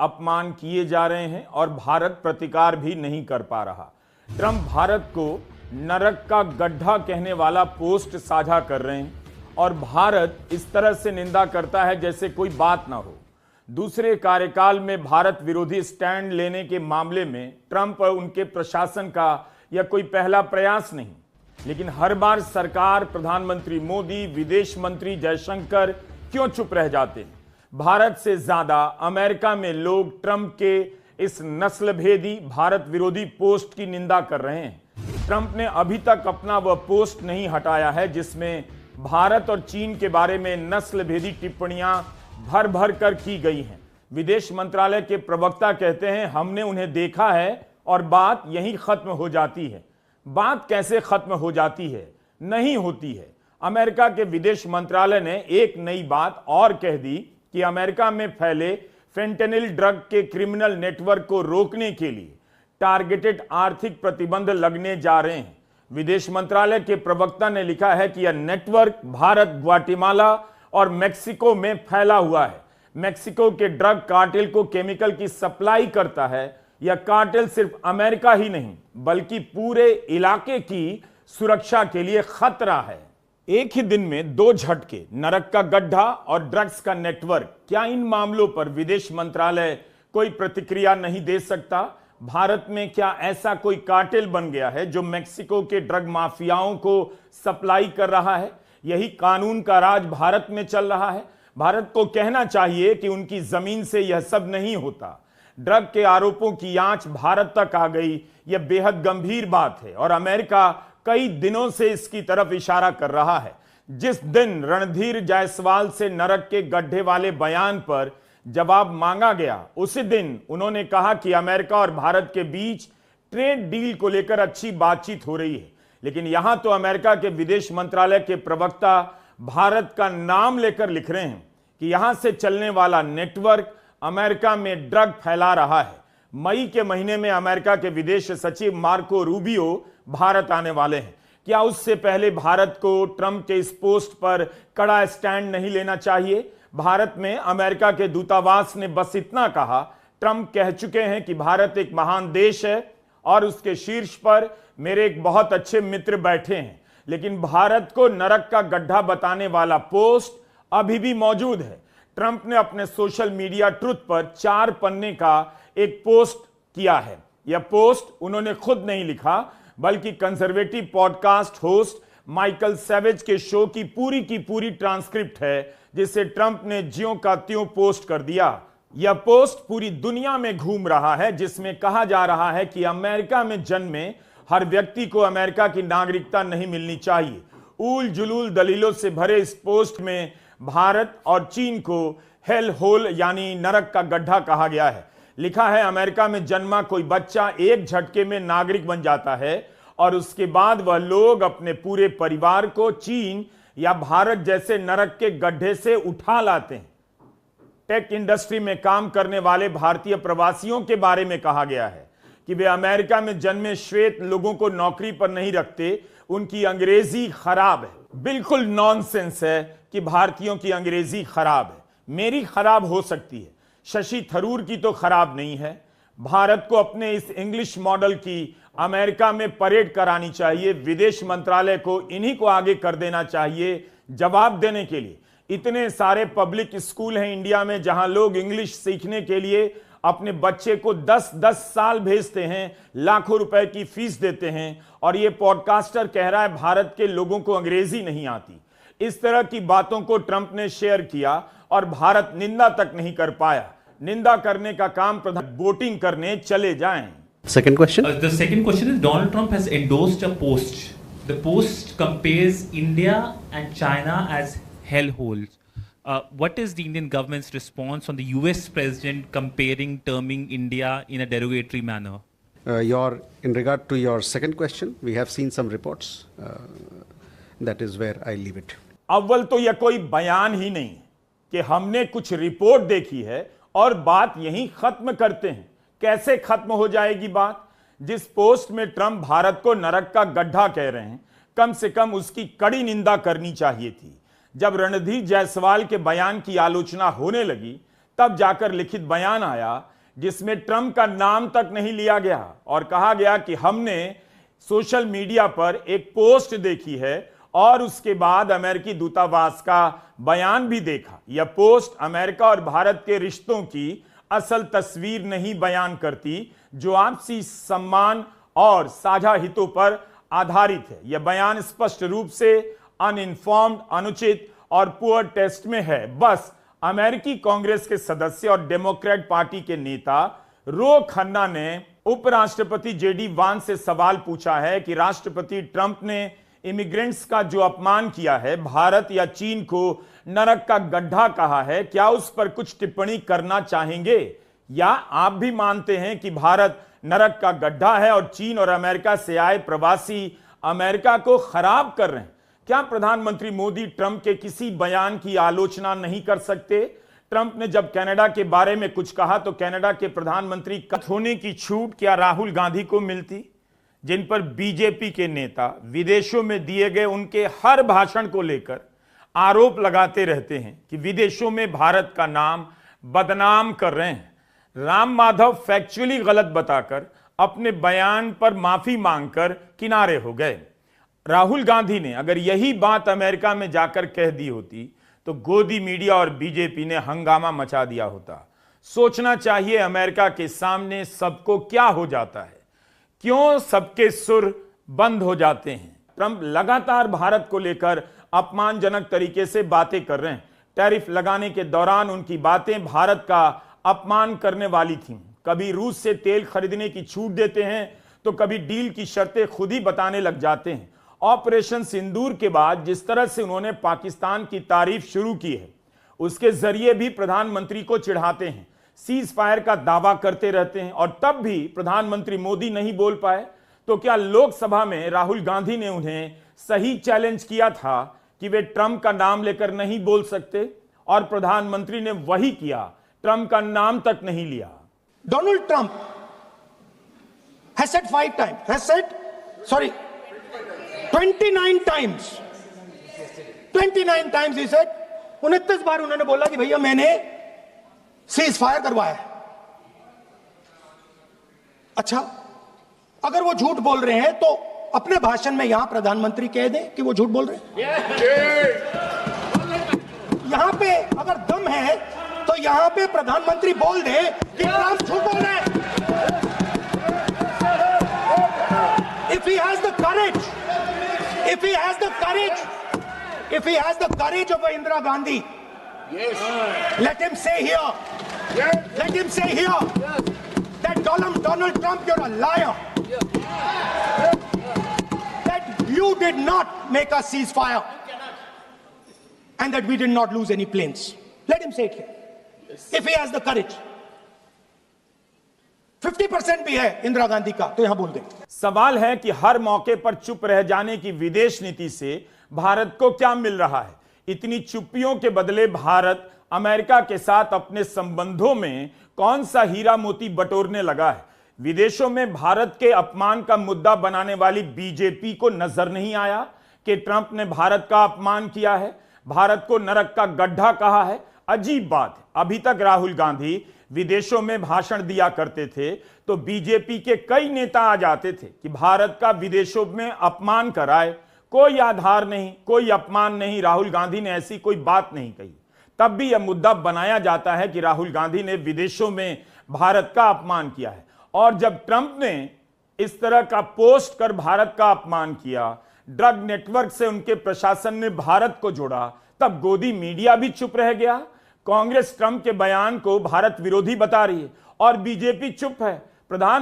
अपमान किए जा रहे हैं और भारत प्रतिकार भी नहीं कर पा रहा। ट्रंप भारत को नरक का गड्ढा कहने वाला पोस्ट साझा कर रहे हैं और भारत इस तरह से निंदा करता है जैसे कोई बात ना हो। दूसरे कार्यकाल में भारत विरोधी स्टैंड लेने के मामले में ट्रंप और उनके प्रशासन का यह कोई पहला प्रयास नहीं, लेकिन हर बार सरकार, प्रधानमंत्री मोदी, विदेश मंत्री जयशंकर क्यों चुप रह जाते हैं? भारत से ज्यादा अमेरिका में लोग ट्रंप के इस नस्लभेदी भारत विरोधी पोस्ट की निंदा कर रहे हैं। ट्रंप ने अभी तक अपना वह पोस्ट नहीं हटाया है जिसमें भारत और चीन के बारे में नस्लभेदी टिप्पणियां भर भर कर की गई हैं। विदेश मंत्रालय के प्रवक्ता कहते हैं, हमने उन्हें देखा है और बात यहीं खत्म हो जाती है। बात कैसे खत्म हो जाती है? नहीं होती है। अमेरिका के विदेश मंत्रालय ने एक नई बात और कह दी कि अमेरिका में फैले फेंटेनिल ड्रग के क्रिमिनल नेटवर्क को रोकने के लिए टारगेटेड आर्थिक प्रतिबंध लगने जा रहे हैं। विदेश मंत्रालय के प्रवक्ता ने लिखा है कि यह नेटवर्क भारत, ग्वाटेमाला और मेक्सिको में फैला हुआ है। मेक्सिको के ड्रग कार्टेल को केमिकल की सप्लाई करता है। यह कार्टेल सिर्फ अमेरिका ही नहीं बल्कि पूरे इलाके की सुरक्षा के लिए खतरा है। एक ही दिन में दो झटके, नरक का गड्ढा और ड्रग्स का नेटवर्क। क्या इन मामलों पर विदेश मंत्रालय कोई प्रतिक्रिया नहीं दे सकता? भारत में क्या ऐसा कोई कार्टेल बन गया है जो मेक्सिको के ड्रग माफियाओं को सप्लाई कर रहा है? यही कानून का राज भारत में चल रहा है। भारत को कहना चाहिए कि उनकी जमीन से यह सब नहीं होता। ड्रग के आरोपों की आंच भारत तक आ गई, यह बेहद गंभीर बात है और अमेरिका कई दिनों से इसकी तरफ इशारा कर रहा है। जिस दिन रणधीर जायसवाल से नरक के गड्ढे वाले बयान पर जवाब मांगा गया, उसी दिन उन्होंने कहा कि अमेरिका और भारत के बीच ट्रेड डील को लेकर अच्छी बातचीत हो रही है। लेकिन यहां तो अमेरिका के विदेश मंत्रालय के प्रवक्ता भारत का नाम लेकर लिख रहे हैं कि यहां से चलने वाला नेटवर्क अमेरिका में ड्रग फैला रहा है। मई के महीने में अमेरिका के विदेश सचिव मार्को रूबियो भारत आने वाले हैं। क्या उससे पहले भारत को ट्रंप के इस पोस्ट पर कड़ा स्टैंड नहीं लेना चाहिए? भारत में अमेरिका के दूतावास ने बस इतना कहा, ट्रंप कह चुके हैं कि भारत एक महान देश है और उसके शीर्ष पर मेरे एक बहुत अच्छे मित्र बैठे हैं। लेकिन भारत को नरक का गड्ढा बताने वाला पोस्ट अभी भी मौजूद है। ट्रंप ने अपने सोशल मीडिया ट्रुथ पर 4 पन्ने का एक पोस्ट किया है। यह पोस्ट उन्होंने खुद नहीं लिखा बल्कि conservative podcast host Michael savage के शो की पूरी ट्रांसक्रिप्ट है, जिसे ट्रंप ने ज्यों का त्यों पोस्ट कर दिया। यह पोस्ट पूरी दुनिया में घूम रहा है जिसमें कहा जा रहा है कि अमेरिका में जन्मे हर व्यक्ति को अमेरिका की नागरिकता नहीं मिलनी चाहिए। ऊल जुलूल दलीलों से भरे इस पोस्ट में भारत और चीन को हेल होल यानी नरक का गड्ढा कहा गया है। लिखा है, अमेरिका में जन्मा कोई बच्चा एक झटके में नागरिक बन जाता है और उसके बाद वह लोग अपने पूरे परिवार को चीन या भारत जैसे नरक के गड्ढे से उठा लाते हैं। टेक इंडस्ट्री में काम करने वाले भारतीय प्रवासियों के बारे में कहा गया है कि वे अमेरिका में जन्मे श्वेत लोगों को नौकरी पर नहीं रखते, उनकी अंग्रेजी खराब है। बिल्कुल नॉनसेंस है कि भारतीयों की अंग्रेजी खराब है। मेरी खराब हो सकती है, शशि थरूर की तो खराब नहीं है। भारत को अपने इस इंग्लिश मॉडल की अमेरिका में परेड करानी चाहिए। विदेश मंत्रालय को इन्हीं को आगे कर देना चाहिए जवाब देने के लिए। इतने सारे पब्लिक स्कूल हैं इंडिया में जहां लोग इंग्लिश सीखने के लिए अपने बच्चे को 10-10 साल भेजते हैं, लाखों रुपए की फीस देते हैं, और ये पॉडकास्टर कह रहा है भारत के लोगों को अंग्रेजी नहीं आती। इस तरह की बातों को ट्रंप ने शेयर किया और भारत निंदा तक नहीं कर पाया। निंदा करने का काम प्रधान वोटिंग करने चले जाएं। Second question. The second question is, Donald Trump has endorsed a post. The post compares India and China as hellholes. What is the Indian government's response on the US president terming India in a derogatory manner? In regard to your second question, we have seen some reports. That is where I leave it. अव्वल तो यह कोई बयान ही नहीं कि हमने कुछ report देखी है और बात यहीं खत्म करते हैं। कैसे खत्म हो जाएगी बात? जिस पोस्ट में ट्रंप भारत को नरक का गड्ढा कह रहे हैं, कम से कम उसकी कड़ी निंदा करनी चाहिए थी। जब रणधीर जायसवाल के बयान की आलोचना होने लगी तब जाकर लिखित बयान आया जिसमें ट्रंप का नाम तक नहीं लिया गया और कहा गया कि हमने सोशल मीडिया पर एक पोस्ट देखी है और उसके बाद अमेरिकी दूतावास का बयान भी देखा। यह पोस्ट अमेरिका और भारत के रिश्तों की असल तस्वीर नहीं बयान करती, जो आपसी सम्मान और साझा हितों पर आधारित है। यह बयान स्पष्ट रूप से अनइन्फॉर्म्ड, अनुचित और पुअर टेस्ट में है। बस अमेरिकी कांग्रेस के सदस्य और डेमोक्रेट पार्टी के नेता रो खन्ना ने उपराष्ट्रपति जेडी वांस से सवाल पूछा है कि राष्ट्रपति ट्रंप ने इमिग्रेंट्स का जो अपमान किया है, भारत या चीन को नरक का गड्ढा कहा है, क्या उस पर कुछ टिप्पणी करना चाहेंगे? या आप भी मानते हैं कि भारत नरक का गड्ढा है और चीन और अमेरिका से आए प्रवासी अमेरिका को खराब कर रहे हैं? क्या प्रधानमंत्री मोदी ट्रंप के किसी बयान की आलोचना नहीं कर सकते? ट्रंप ने जब कनाडा के बारे में कुछ कहा तो कनाडा के प्रधानमंत्री कथ होने की छूट क्या राहुल गांधी को मिलती, जिन पर बीजेपी के नेता विदेशों में दिए गए उनके हर भाषण को लेकर आरोप लगाते रहते हैं कि विदेशों में भारत का नाम बदनाम कर रहे हैं। राम माधव फैक्चुअली गलत बताकर अपने बयान पर माफी मांगकर किनारे हो गए। राहुल गांधी ने अगर यही बात अमेरिका में जाकर कह दी होती तो गोदी मीडिया और बीजेपी ने हंगामा मचा दिया होता। सोचना चाहिए अमेरिका के सामने सबको क्या हो जाता है, क्यों सबके सुर बंद हो जाते हैं। ट्रंप लगातार भारत को लेकर अपमानजनक तरीके से बातें कर रहे हैं। टैरिफ लगाने के दौरान उनकी बातें भारत का अपमान करने वाली थीं। कभी रूस से तेल खरीदने की छूट देते हैं तो कभी डील की शर्तें खुद ही बताने लग जाते हैं। ऑपरेशन सिंदूर के बाद जिस तरह से उन्होंने पाकिस्तान की तारीफ शुरू की है, उसके जरिए भी प्रधानमंत्री को चिढ़ाते हैं, सीज फायर का दावा करते रहते हैं और तब भी प्रधानमंत्री मोदी नहीं बोल पाए। तो क्या लोकसभा में राहुल गांधी ने उन्हें सही चैलेंज किया था कि वे ट्रंप का नाम लेकर नहीं बोल सकते? और प्रधानमंत्री ने वही किया, ट्रंप का नाम तक नहीं लिया। Donald Trump has said 5 times, has said, sorry, 29 times. 29 times he said, 29 बार उन्होंने बोला कि भैया मैंने सीज फायर करवाया है। अच्छा, अगर वो झूठ बोल रहे हैं तो अपने भाषण में यहां प्रधानमंत्री कह दें कि वो झूठ बोल रहे हैं। यहां पे अगर दम है तो यहां पे प्रधानमंत्री बोल दे कि ट्रंप झूठ बोल रहे हैं। If he has the courage, if he has the courage, if he has the courage of Indira Gandhi, let him say here, let him say here that Donald Trump, you're a liar. That you did not make a ceasefire and that we did not lose any planes. Let him say it here. If he has the courage. 50% भी है इंदिरा गांधी का, तो यहां बोल दे। सवाल है कि हर मौके पर चुप रह जाने की विदेश नीति से भारत को क्या मिल रहा है? इतनी चुप्पियों के बदले भारत अमेरिका के साथ अपने संबंधों में कौन सा हीरा मोती बटोरने लगा है? विदेशों में भारत के अपमान का मुद्दा बनाने वाली बीजेपी को नजर नहीं आया कि ट्रंप ने भारत का अपमान किया है, भारत को नरक का गड्ढा कहा है? अजीब बात है, अभी तक राहुल गांधी विदेशों में भाषण दिया करते थे तो बीजेपी के कई नेता आ जाते थे कि भारत का विदेशों में अपमान कराए। कोई आधार नहीं, कोई अपमान नहीं, राहुल गांधी ने ऐसी कोई बात नहीं कही। तब भी यह मुद्दा बनाया जाता है कि राहुल गांधी ने विदेशों में भारत का अपमान किया है। और जब ट्रंप ने इस तरह का पोस्ट कर भारत का अपमान किया, ड्रग नेटवर्क से उनके प्रशासन ने भारत को जोड़ा, तब गोदी मीडिया भी चुप रह गया। कांग्रेस ट्रंप के बयान को भारत विरोधी बता रही है और बीजेपी चुप है। प्रधान